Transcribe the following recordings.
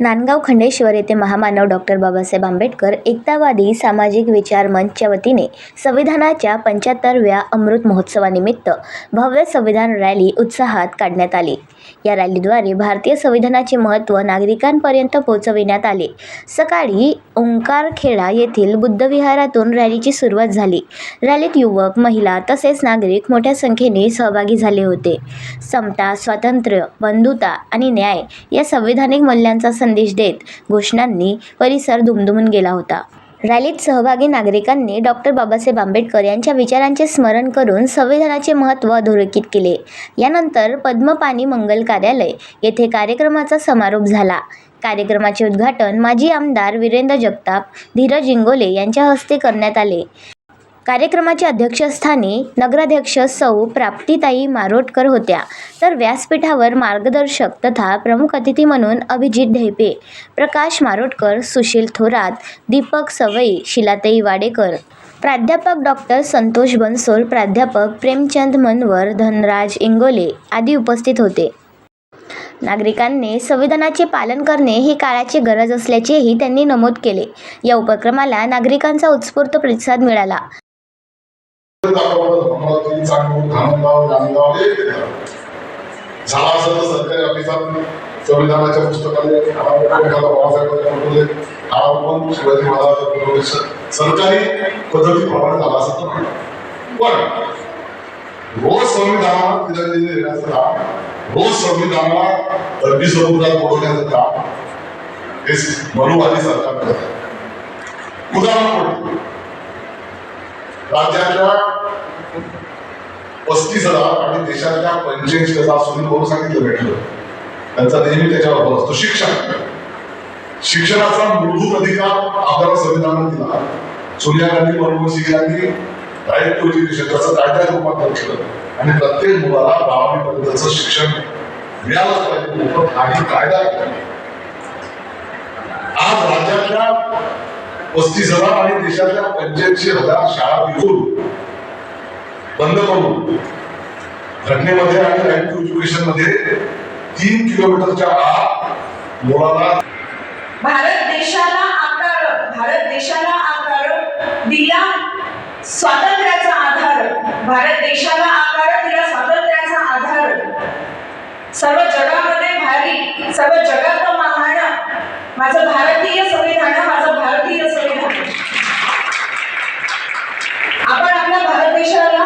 नांदगाव खंडेश्वर येथे महामानव डॉक्टर बाबासाहेब आंबेडकर एकतावादी सामाजिक विचार मंचच्या वतीने संविधानाच्या 75व्या अमृत महोत्सवानिमित्त भव्य संविधान रॅली उत्साहात काढण्यात आली। या रॅलीद्वारे भारतीय संविधानाचे महत्त्व नागरिकांपर्यंत पोहोचविण्यात आले। सकाळी ओंकारखेडा येथील बुद्धविहारातून रॅलीची सुरुवात झाली। रॅलीत युवक, महिला तसेच नागरिक मोठ्या संख्येने सहभागी झाले होते। समता, स्वातंत्र्य, बंधुता आणि न्याय या संविधानिक मूल्यांचा संदेश देत घोषणांनी परिसर दुमदुमून गेला होता। रॅलीत सहभागी नागरिकांनी डॉक्टर बाबासाहेब आंबेडकर यांच्या विचारांचे स्मरण करून संविधानाचे महत्त्व अधोरेखित केले। यानंतर पद्मपानी मंगल कार्यालय येथे कार्यक्रमाचा समारोप झाला। कार्यक्रमाचे उद्घाटन माजी आमदार वीरेंद्र जगताप, धीरज इंगोले यांच्या हस्ते करण्यात आले। कार्यक्रमाच्या अध्यक्षस्थानी नगराध्यक्ष सौ प्राप्तिताई मारोटकर होत्या, तर व्यासपीठावर मार्गदर्शक तथा प्रमुख अतिथी म्हणून अभिजित ढेपे, प्रकाश मारोटकर, सुशील थोरात, दीपक सवई, शिलाताई वाडेकर, प्राध्यापक डॉक्टर संतोष बनसोल, प्राध्यापक प्रेमचंद मनवर, धनराज इंगोले आदी उपस्थित होते। नागरिकांनी संविधानाचे पालन करणे ही काळाची गरज असल्याचेही त्यांनी नमूद केले। या उपक्रमाला नागरिकांचा उत्स्फूर्त प्रतिसाद मिळाला। संविधानाच्या पुस्तकाने सरकारी पद्धतीप्रमाणे झाला असं नाही, पण रोज संविधानाला रोज संविधानाला अरबी समुद्रात बुडवण्याचं काम हे मनुवादी सरकार करत। उदाहरण राज्याच्या 35,000 आणि देशाच्या 85,000 सुनील भाऊ सांगितलं भेटलं, त्यांचा नेहमी त्याच्यावर असतो शिक्षणाचा मूलभूत अधिकार आपल्याला संविधानाने दिला। सोनिया गांधी, मनमोहन सिंग यांनी राईट टू एज्युकेशन त्याचं कायद्यात रूपांतर केलं आणि प्रत्येक मुलाला 12वी पर्यंतचं शिक्षण मिळालंच पाहिजे आणि कायदा आज राज्यातल्या 35,000 आणि देशातल्या 85,000 शाळा विकून बंद करून घटनेमध्ये आणि राईट टू एज्युकेशन मध्ये 3 किलोमीटरच्या आत मुलाला भारत देशाला आकार दिला स्वातंत्र्याचा आधार, भारत देशाला आकार दिला स्वातंत्र्याचा आधार, सर्व जगामध्ये भारी, सर्व जगात महान माझं भारतीय संविधान, माझं भारतीय संविधान। आपण आपल्या भारत देशाला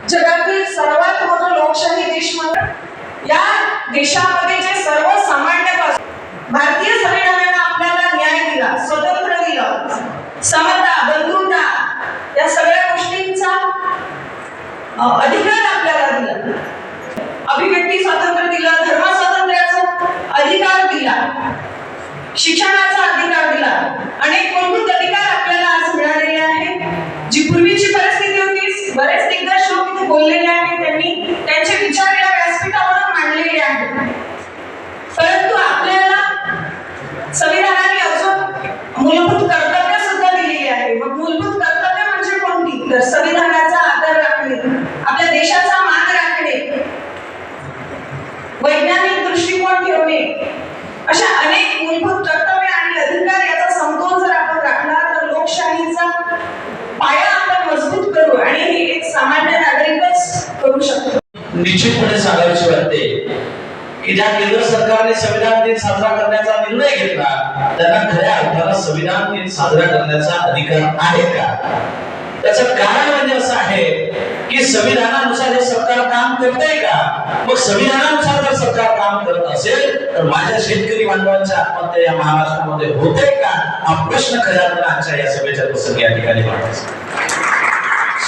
जगातील सर्वात मोठा लोकशाही देश म्हणून, या देशामध्ये जे सर्वसामान्य भारतीय संविधानाने आपल्याला न्याय दिला, स्वातंत्र्य दिलं, समता, बंधुता या सगळ्या गोष्टींचा अधिकार आपल्याला दिला, अभिव्यक्ती स्वातंत्र्य दिलं, धर्म स्वातंत्र्याचा अधिकार दिला, शिक्षणाचा अधिकार दिला, अनेक मूलभूत अधिकार आपल्याला आज मिळालेले आहेत। जी पूर्वीची परिस्थिती होती, बरेच दिग्गज लोक इथे बोललेले आहेत, त्यांनी त्यांचे विचार या व्यासपीठावर मांडलेले आहेत, परंतु आपल्याला संविधानाने अजून मूलभूत कर्तव्य सुद्धा दिलेली आहे। मग मूलभूत कर्तव्य म्हणजे कोणती? तर संविधानाचा आदर राखणे, आपल्या देशाचा मान राखणे, वैज्ञानिक दृष्टिकोन ठेवणे, अशा अनेक मूलभूत कर्तव्य आणि अधिकार याचा समतोल जर आपण राखला तर लोकशाहीचा पाया आपण मजबूत करू आणि हे एक सामान्य नागरिकच करू शकतो। निश्चितपणे सांगायचे वाटते की ज्या केंद्र सरकारने संविधान दिन साजरा करण्याचा निर्णय घेतला त्यांना खऱ्या अर्थाने संविधान दिन साजरा करण्याचा अधिकार आहे का? त्याचं कारण म्हणजे असं आहे की संविधानानुसार हे सरकार काम करतंय का? मग संविधानानुसार जर सरकार काम करत असेल तर माझ्या शेतकरी बांधवांच्या आत्महत्या या महाराष्ट्रामध्ये होते का? हा प्रश्न खऱ्या अर्थाने आजच्या या सभेच्या प्रसंगी या ठिकाणी मांडायचा।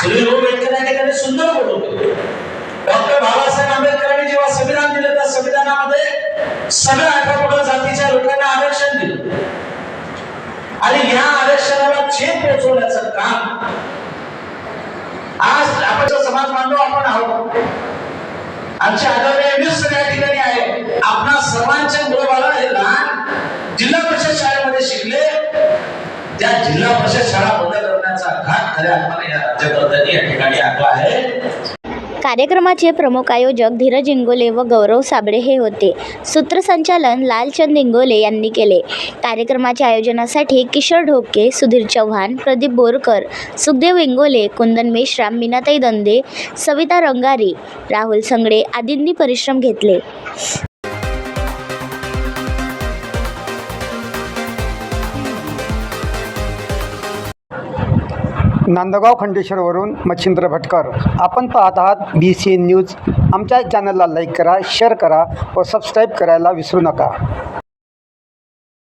सुनील भाऊ आंबेडकर या ठिकाणी सुंदर बोलले। डॉक्टर बाबासाहेब आंबेडकरांनी जेव्हा संविधान दिलं त्या संविधानामध्ये सगळ्या 18 जातीच्या लोकांना आरक्षण दिलं आणि या आरक्षणाला चेप पोहोचवण्याचं काम आज आपण समाज बांधव आपण आहोत। आमच्या आदरणीय मित्र या ठिकाणी आहे, आपणा सर्वांच्या मुलाबाळा हे लहान जिल्हा परिषद शाळेमध्ये शिकले, त्या जिल्हा परिषद शाळा बंद करण्याचा घाट खऱ्या अर्थाने या राज्यकर्त्यांनी या ठिकाणी आखला आहे। कार्यक्रमाचे प्रमुख आयोजक धीरज इंगोले व गौरव साबळे हे होते. सूत्रसंचालन लालचंद इंगोले यांनी केले. कार्यक्रमाच्या आयोजनासाठी किशोर ढोके, सुधीर चव्हाण, प्रदीप बोरकर, सुखदेव इंगोले, कुंदन मेश्राम, मीनाताई दंदे, सविता रंगारी, राहुल संगडे आदींनी परिश्रम घेतले. नांदगाव खंडेश्वरवरून मच्छिंद्र भटकर. आपण पाहत आहात BCN न्यूज. आमच्या चॅनलला लाईक करा, शेअर करा व सबस्क्राईब करायला विसरू नका.